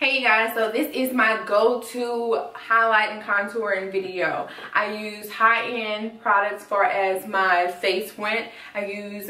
Hey guys, so this is my go-to highlight and contouring video. I use high-end products for as my face went. I use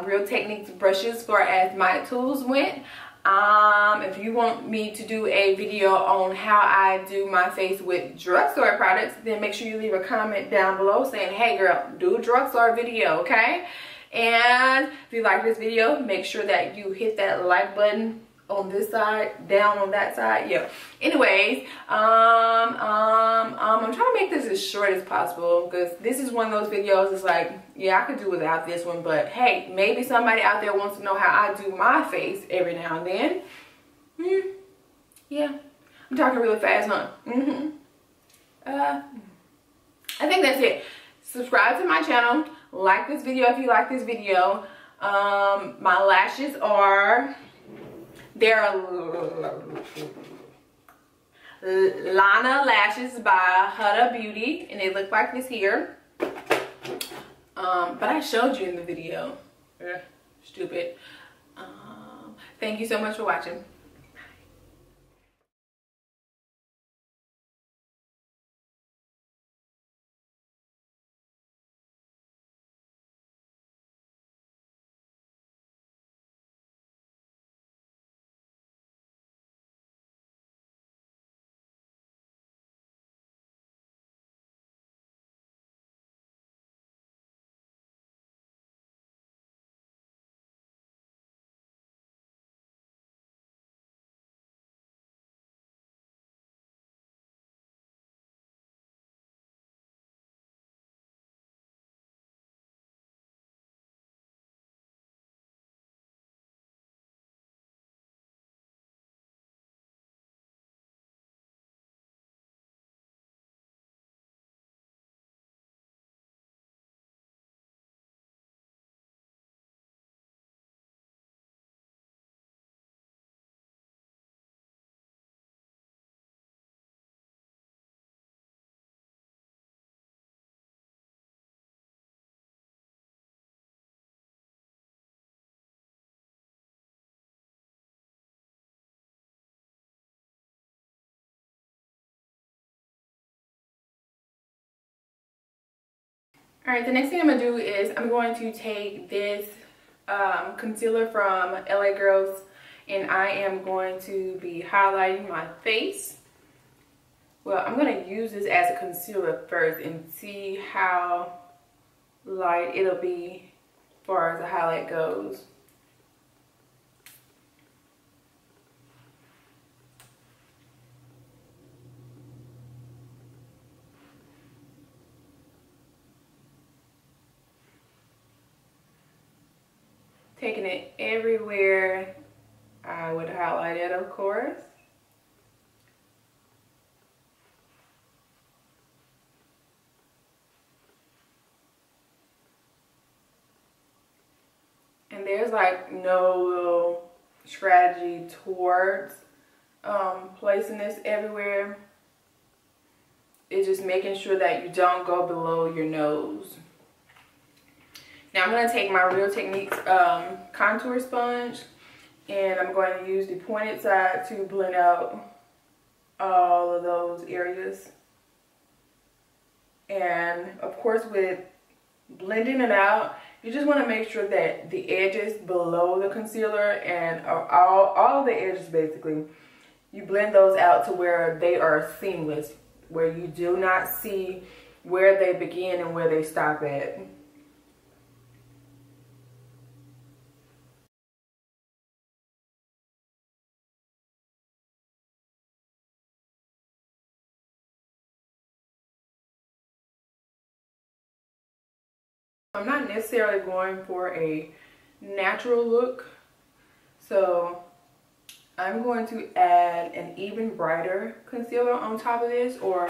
Real Techniques brushes for as my tools went. If you want me to do a video on how I do my face with drugstore products, then make sure you leave a comment down below saying, hey girl, do a drugstore video, okay? And if you like this video, make sure that you hit that like button on this side, down on that side. Yeah, anyways, I'm trying to make this as short as possible because this is one of those videos. It's like, yeah, I could do without this one, but hey, maybe somebody out there wants to know how I do my face every now and then. Yeah, I'm talking really fast, huh? I think that's it. Subscribe to my channel, like this video if you like this video. My lashes are, they're Lana lashes by Huda Beauty, and they look like this here. But I showed you in the video. Stupid. Thank you so much for watching. Alright, the next thing I'm going to do is I'm going to take this concealer from LA Girls, and I am going to be highlighting my face. Well, I'm going to use this as a concealer first and see how light it'll be as far as the highlight goes. Taking it everywhere I would highlight it, of course. And there's like no little strategy towards placing this everywhere. It's just making sure that you don't go below your nose. Now I'm going to take my Real Techniques contour sponge, and I'm going to use the pointed side to blend out all of those areas. And of course, with blending it out, you just want to make sure that the edges below the concealer and all the edges basically, you blend those out to where they are seamless, where you do not see where they begin and where they stop at. I'm not necessarily going for a natural look, so I'm going to add an even brighter concealer on top of this, or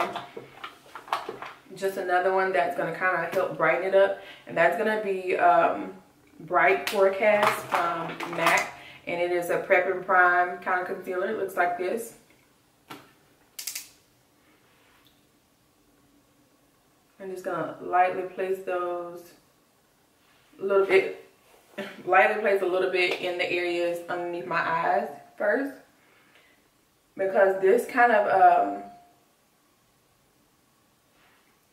just another one that's going to kind of help brighten it up, and that's going to be Bright Forecast from MAC, and it is a prep and prime kind of concealer. It looks like this. I'm just going to lightly place those a little bit, lightly place a little bit in the areas underneath my eyes first. because this kind of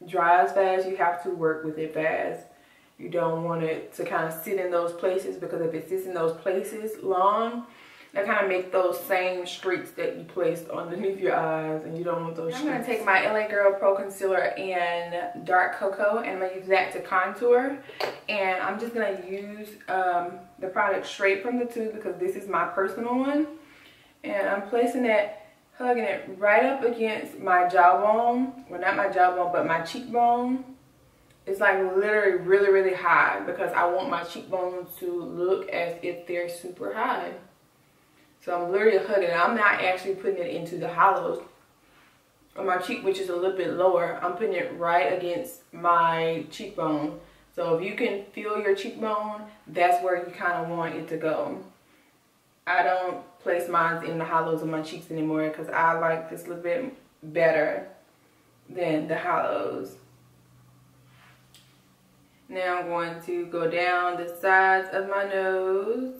dries fast. You have to work with it fast. You don't want it to kind of sit in those places, because if it sits in those places long, that kind of make those same streaks that you placed underneath your eyes, and you don't want those streaks. I'm going to take my LA Girl Pro Concealer in Dark Cocoa, and I'm going to use that to contour. And I'm just going to use the product straight from the tube, because this is my personal one. And I'm placing it, hugging it right up against my jawbone. Well, not my jawbone, but my cheekbone. It's like literally really, really high, because I want my cheekbones to look as if they're super high. So I'm literally hugging it. I'm not actually putting it into the hollows of my cheek, which is a little bit lower. I'm putting it right against my cheekbone. So if you can feel your cheekbone, that's where you kind of want it to go. I don't place mine in the hollows of my cheeks anymore, because I like this a little bit better than the hollows. Now I'm going to go down the sides of my nose.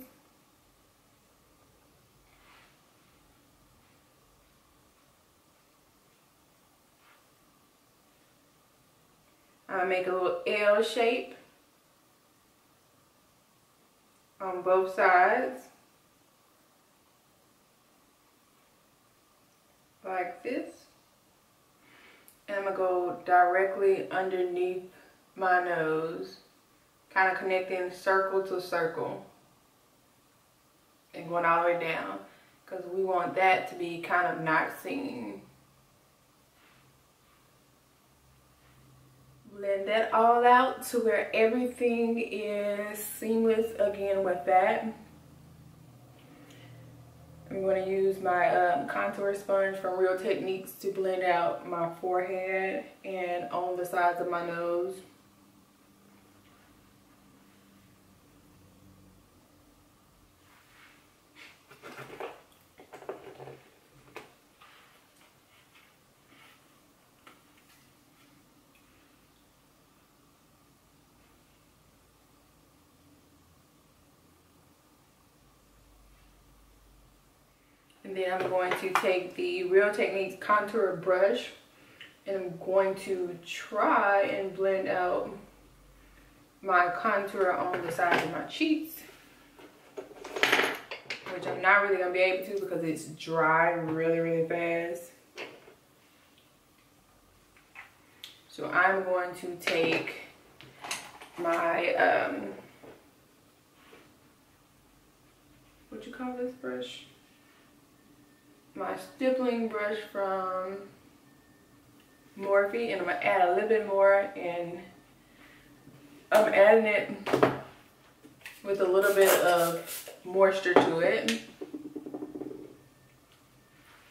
I make a little L shape on both sides, like this. And I'm going to go directly underneath my nose, kind of connecting circle to circle and going all the way down, because we want that to be kind of not seen. Blend that all out to where everything is seamless again with that. I'm going to use my contour sponge from Real Techniques to blend out my forehead and on the sides of my nose. And then I'm going to take the Real Techniques contour brush, and I'm going to try and blend out my contour on the sides of my cheeks, which I'm not really going to be able to because it's dry really, really fast. So I'm going to take my, what you call this brush? My stippling brush from Morphe, and I'm going to add a little bit more, and I'm adding it with a little bit of moisture to it,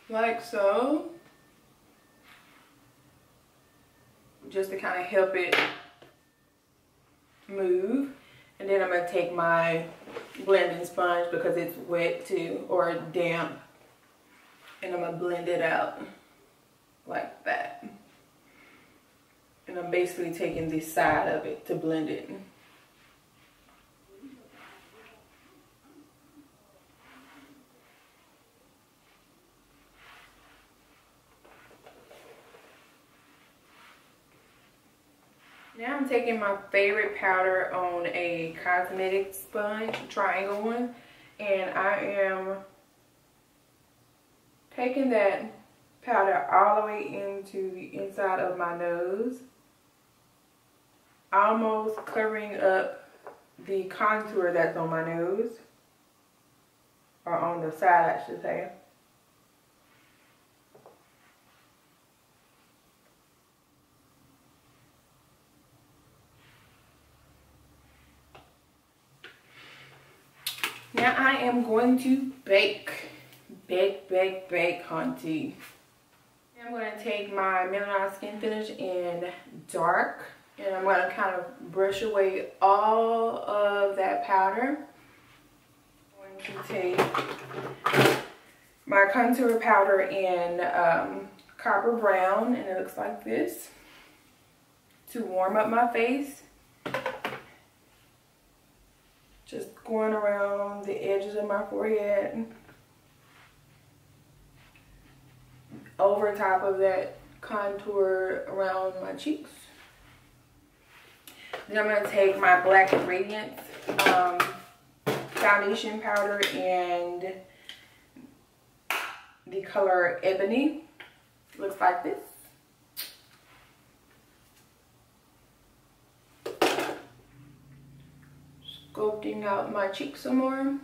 like so, just to kind of help it move. And then I'm going to take my blending sponge because it's wet too, or damp, and I'm going to blend it out like that. And I'm basically taking this side of it to blend it. Now I'm taking my favorite powder on a cosmetic sponge, triangle one, and I am taking that powder all the way into the inside of my nose, almost covering up the contour that's on my nose, or on the side I should say. Now I am going to bake, hunty. I'm going to take my Milanoid Skin Finish in Dark, and I'm going to kind of brush away all of that powder. I'm going to take my contour powder in Copper Brown, and it looks like this, to warm up my face. Just going around the edges of my forehead. over top of that contour around my cheeks. Then I'm going to take my Black Radiance foundation powder and the color Ebony. Looks like this. Sculpting out my cheeks some more.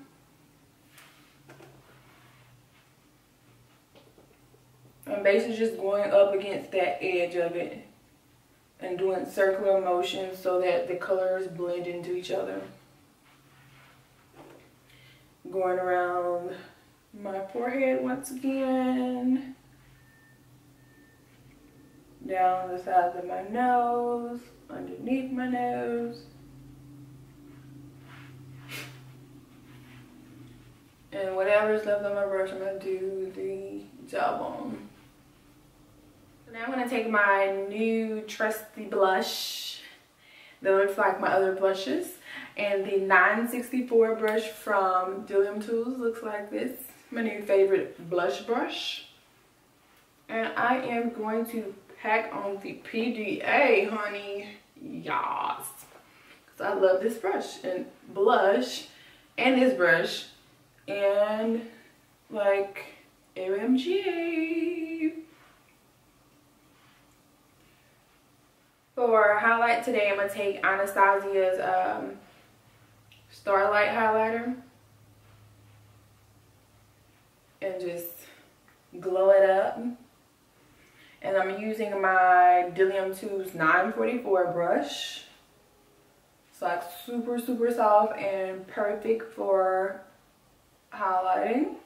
I'm basically just going up against that edge of it and doing circular motions so that the colors blend into each other. Going around my forehead once again. Down the sides of my nose, underneath my nose. And whatever's left on my brush, I'm going to do the job on. So now I'm going to take my new trusty blush that looks like my other blushes. And the 964 brush from Dillium Tools looks like this. My new favorite blush brush. And I am going to pack on the PDA, honey. Yes. Because I love this brush and blush and this brush. And like OMG. For highlight today, I'm going to take Anastasia's Starlight highlighter and just glow it up. And I'm using my Dillium Tools 944 brush. It's like super soft and perfect for highlighting.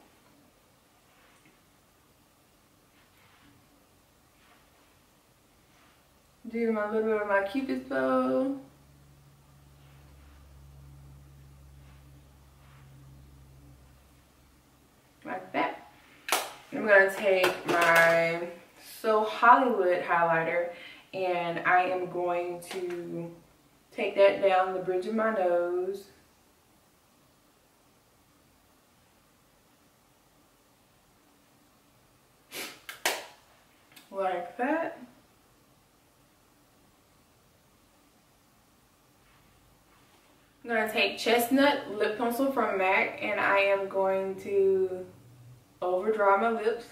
Do my little bit of my Cupid's bow. Like that. I'm going to take my So Hollywood highlighter and I am going to take that down the bridge of my nose. Like that. I'm going to take Chestnut lip pencil from MAC and I am going to overdraw my lips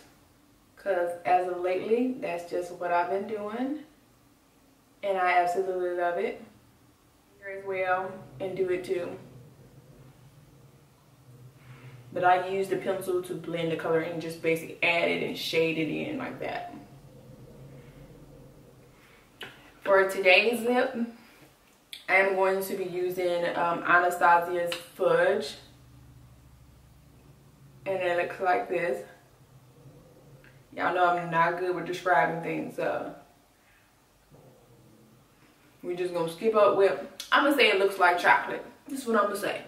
because as of lately that's just what I've been doing and I absolutely love it. Here as well and do it too. But I use the pencil to blend the color and just basically add it and shade it in like that. For today's lip, I am going to be using Anastasia's Fudge. And it looks like this. Y'all know I'm not good with describing things, so we're just going to skip up with, I'm going to say it looks like chocolate. This is what I'm going to say.